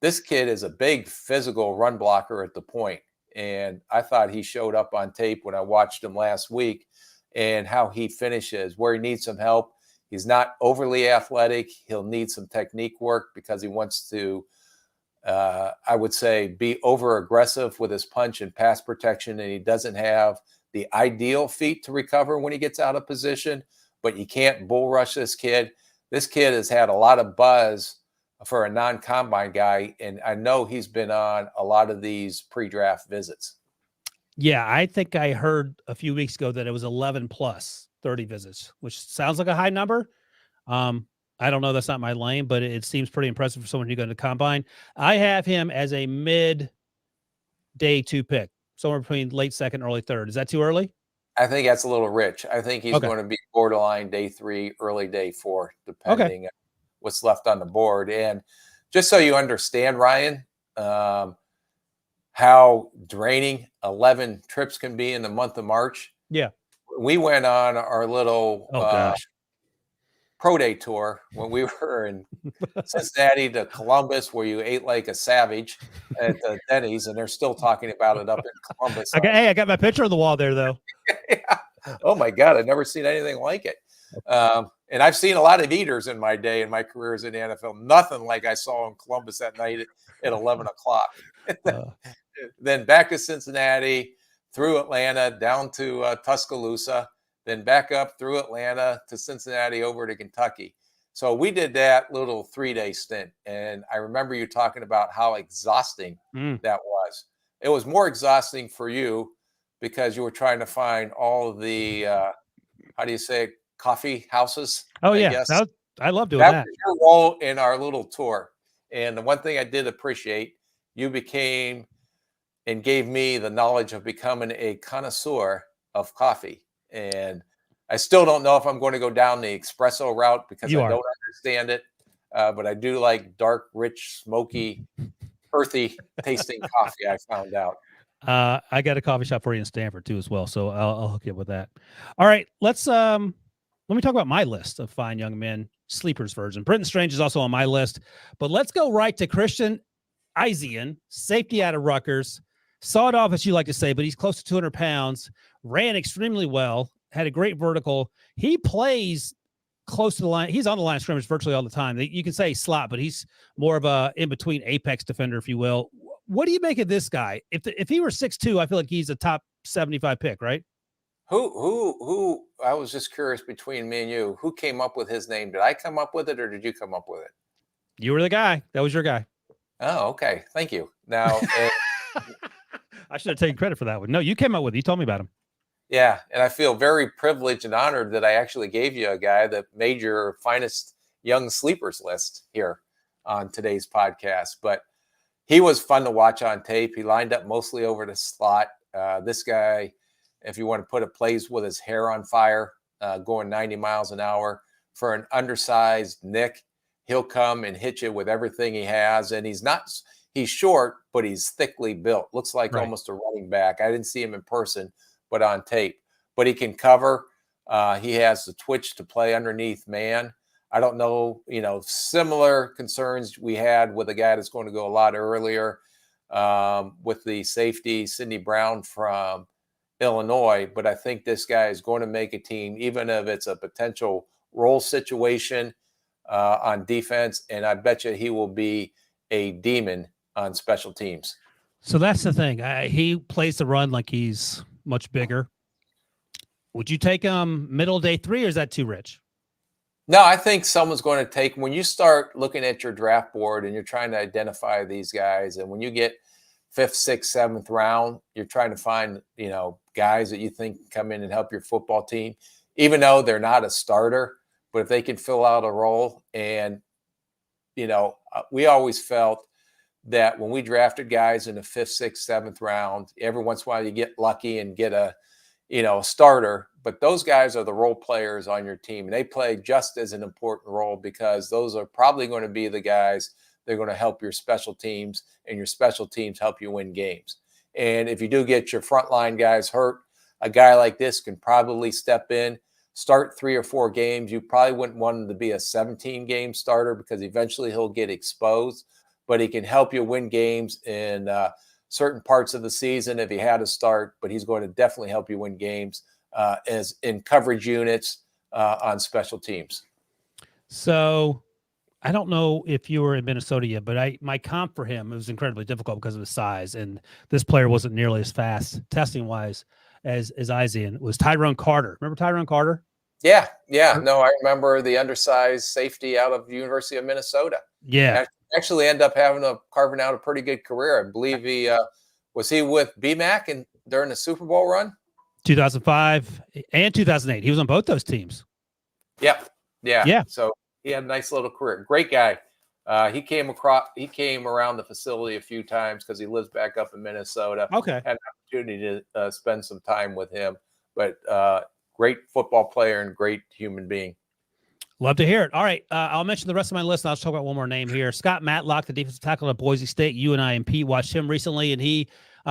This kid is a big physical run blocker at the point. And I thought he showed up on tape when I watched him last week, and how he finishes, where he needs some help. He's not overly athletic. He'll need some technique work because he wants to, I would say, be over aggressive with his punch and pass protection. And he doesn't have the ideal feet to recover when he gets out of position, but you can't bull rush this kid. This kid has had a lot of buzz for a non-combine guy, and I know he's been on a lot of these pre-draft visits. Yeah, I think I heard a few weeks ago that it was 11 plus 30 visits, which sounds like a high number. I don't know. That's not my lane, but it seems pretty impressive for someone who go to the combine. I have him as a mid-day 2 pick, somewhere between late 2nd, early 3rd. Is that too early? I think that's a little rich. I think he's going to be borderline day 3, early day 4, depending on what's left on the board. And just so you understand, Ryan, how draining 11 trips can be in the month of March. Yeah. We went on our little pro day tour when we were in Cincinnati to Columbus, where you ate like a savage at the Denny's, and they're still talking about it up in Columbus. I got my picture on the wall there, though. Yeah. Oh my God, I've never seen anything like it. And I've seen a lot of eaters in my day, in my careers in the NFL. Nothing like I saw in Columbus that night at 11 o'clock. Then back to Cincinnati, through Atlanta, down to Tuscaloosa, then back up through Atlanta to Cincinnati, over to Kentucky. So we did that little 3-day stint. And I remember you talking about how exhausting that was. It was more exhausting for you because you were trying to find all of the, how do you say it, coffee houses? Oh, yeah. I love doing that. That was your role in our little tour. And the one thing I did appreciate, you became and gave me the knowledge of becoming a connoisseur of coffee. And I still don't know if I'm going to go down the espresso route because I don't understand it. But I do like dark, rich, smoky, earthy tasting coffee, I found out. I got a coffee shop for you in Stanford too, as well. So I'll hook you up with that. All right, let me talk about my list of fine young men, sleepers version. Brenton Strange is also on my list, but let's go right to Christian Isian, safety out of Rutgers. Sawed off, as you like to say, but he's close to 200 pounds, ran extremely well, had a great vertical. He plays close to the line. He's on the line of scrimmage virtually all the time. You can say slot, but he's more of a in-between apex defender, if you will. What do you make of this guy? If he were 6'2", I feel like he's a top 75 pick, right? Who? I was just curious, between me and you, who came up with his name? Did I come up with it, or did you come up with it? You were the guy. That was your guy. Oh, okay. Thank you. Now, I should have taken credit for that one. No, you came up with it. You told me about him. Yeah, and I feel very privileged and honored that I actually gave you a guy that made your finest young sleepers list here on today's podcast. But he was fun to watch on tape. He lined up mostly over the slot. This guy, if you want to put it, plays with his hair on fire, going 90 miles an hour. For an undersized Nick, he'll come and hit you with everything he has. And he's short, but he's thickly built. Looks like almost a running back. I didn't see him in person, but on tape. But he can cover. He has the twitch to play underneath man. I don't know, similar concerns we had with a guy that's going to go a lot earlier with the safety, Sidney Brown from Illinois. But I think this guy is going to make a team, even if it's a potential role situation on defense. And I bet you he will be a demon on special teams. So that's the thing. He plays the run like he's much bigger. Would you take him middle day 3, or is that too rich? No, I think someone's going to take, when you start looking at your draft board and you're trying to identify these guys, and when you get 5th, 6th, 7th round, you're trying to find, guys that you think can come in and help your football team, even though they're not a starter, but if they can fill out a role. And, we always felt that when we drafted guys in the 5th, 6th, 7th round, every once in a while you get lucky and get a starter, but those guys are the role players on your team, and they play just as an important role because those are probably going to be the guys that are going to help your special teams, and your special teams help you win games. And if you do get your frontline guys hurt, a guy like this can probably step in, start 3 or 4 games. You probably wouldn't want him to be a 17-game starter because eventually he'll get exposed, but he can help you win games in certain parts of the season if he had to start, but he's going to definitely help you win games as in coverage units on special teams. So I don't know if you were in Minnesota yet, but my comp for him, it was incredibly difficult because of his size, and this player wasn't nearly as fast testing wise as Isiah. Was Tyrone Carter. Remember Tyrone Carter? Yeah. No, I remember the undersized safety out of the University of Minnesota. Yeah. Actually end up carving out a pretty good career. I believe he was with BMAC and during the Super Bowl run? 2005 and 2008. He was on both those teams. Yep. Yeah. So he had a nice little career. Great guy. He came around the facility a few times because he lives back up in Minnesota. Okay. Had an opportunity to spend some time with him. But great football player and great human being. Love to hear it. All right. I'll mention the rest of my list. I'll talk about one more name here. Scott Matlock, the defensive tackle at Boise State. You and I and Pete watched him recently, and he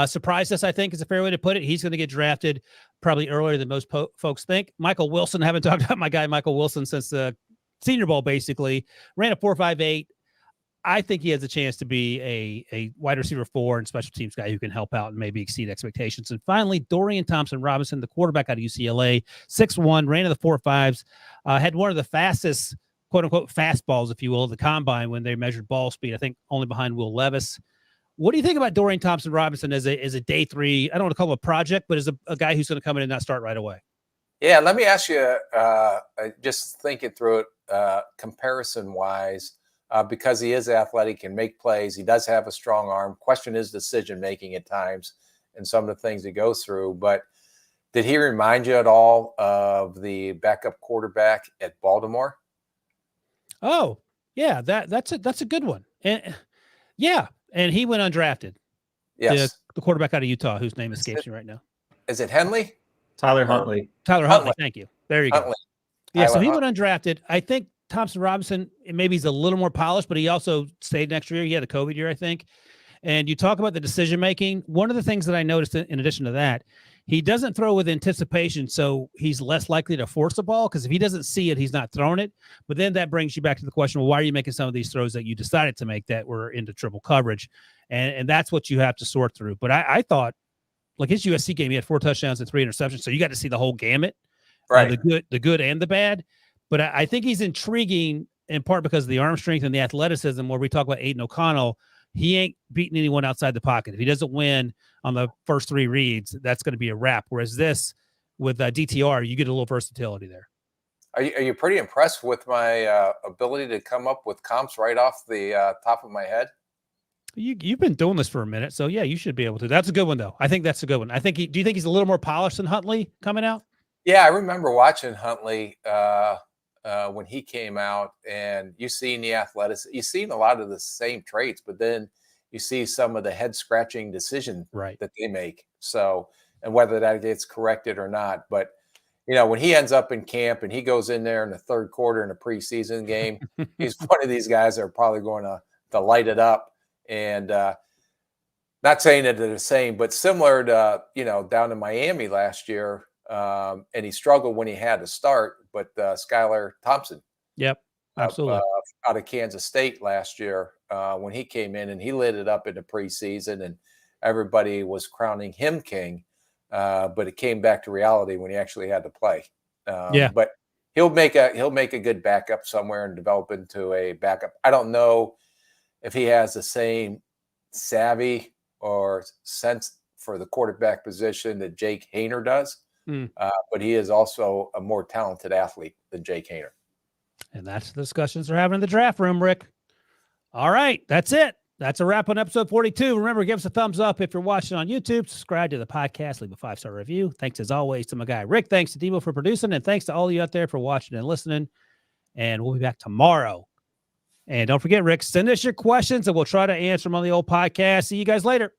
surprised us, I think, is a fair way to put it. He's going to get drafted probably earlier than most folks think. Michael Wilson, I haven't talked about my guy Michael Wilson since the Senior Bowl, basically. Ran a 4.58. I think he has a chance to be a wide receiver 4 and special teams guy who can help out and maybe exceed expectations. And finally, Dorian Thompson-Robinson, the quarterback out of UCLA, 6'1", ran in the 4.5s, had one of the fastest, quote-unquote, fastballs, if you will, of the combine when they measured ball speed, I think only behind Will Levis. What do you think about Dorian Thompson-Robinson as a day 3, I don't want to call him a project, but as a guy who's going to come in and not start right away? Yeah, let me ask you, just thinking through it, comparison-wise, because he is athletic and make plays. He does have a strong arm. Question is decision-making at times and some of the things he goes through. But did he remind you at all of the backup quarterback at Baltimore? Oh, yeah, that's a good one. And and he went undrafted. Yes. The quarterback out of Utah, whose name escapes me right now. Is it Henley? Tyler Huntley. Tyler Huntley, thank you. There you Huntley. go. Yeah, Tyler so he Huntley. went undrafted. I think Thompson-Robinson, maybe he's a little more polished, but he also stayed next year. He had a COVID year, I think. And you talk about the decision-making. One of the things that I noticed in addition to that, he doesn't throw with anticipation, so he's less likely to force the ball because if he doesn't see it, he's not throwing it. But then that brings you back to the question, well, why are you making some of these throws that you decided to make that were into triple coverage? And that's what you have to sort through. But I thought, like his USC game, he had 4 touchdowns and 3 interceptions, so you got to see the whole gamut, Right. The good and the bad. But I think he's intriguing in part because of the arm strength and the athleticism where we talk about Aiden O'Connell. He ain't beating anyone outside the pocket. If he doesn't win on the first 3 reads, that's going to be a wrap. Whereas this, with DTR, you get a little versatility there. Are you pretty impressed with my ability to come up with comps right off the top of my head? You've been doing this for a minute, so yeah, you should be able to. That's a good one, though. I think that's a good one. I think. Do you think he's a little more polished than Huntley coming out? Yeah, I remember watching Huntley when he came out, and you seen the athleticism. You seen a lot of the same traits, but then you see some of the head scratching decision that they make. So, and whether that gets corrected or not, but when he ends up in camp and he goes in there in the 3rd quarter in a preseason game, he's one of these guys that are probably going to light it up. And not saying that they're the same, but similar to down in Miami last year. And he struggled when he had to start, but Skylar Thompson. Yep. Absolutely. Out of Kansas State last year when he came in, and he lit it up in the preseason, and everybody was crowning him king. But it came back to reality when he actually had to play. But he'll make a good backup somewhere and develop into a backup. I don't know if he has the same savvy or sense for the quarterback position that Jake Haener does, but he is also a more talented athlete than Jake Haener. And that's the discussions we're having in the draft room, Rick. All right, that's it. That's a wrap on episode 42. Remember, give us a thumbs up if you're watching on YouTube. Subscribe to the podcast. Leave a 5-star review. Thanks, as always, to my guy, Rick. Thanks to Debo for producing. And thanks to all of you out there for watching and listening. And we'll be back tomorrow. And don't forget, Rick, send us your questions, and we'll try to answer them on the old podcast. See you guys later.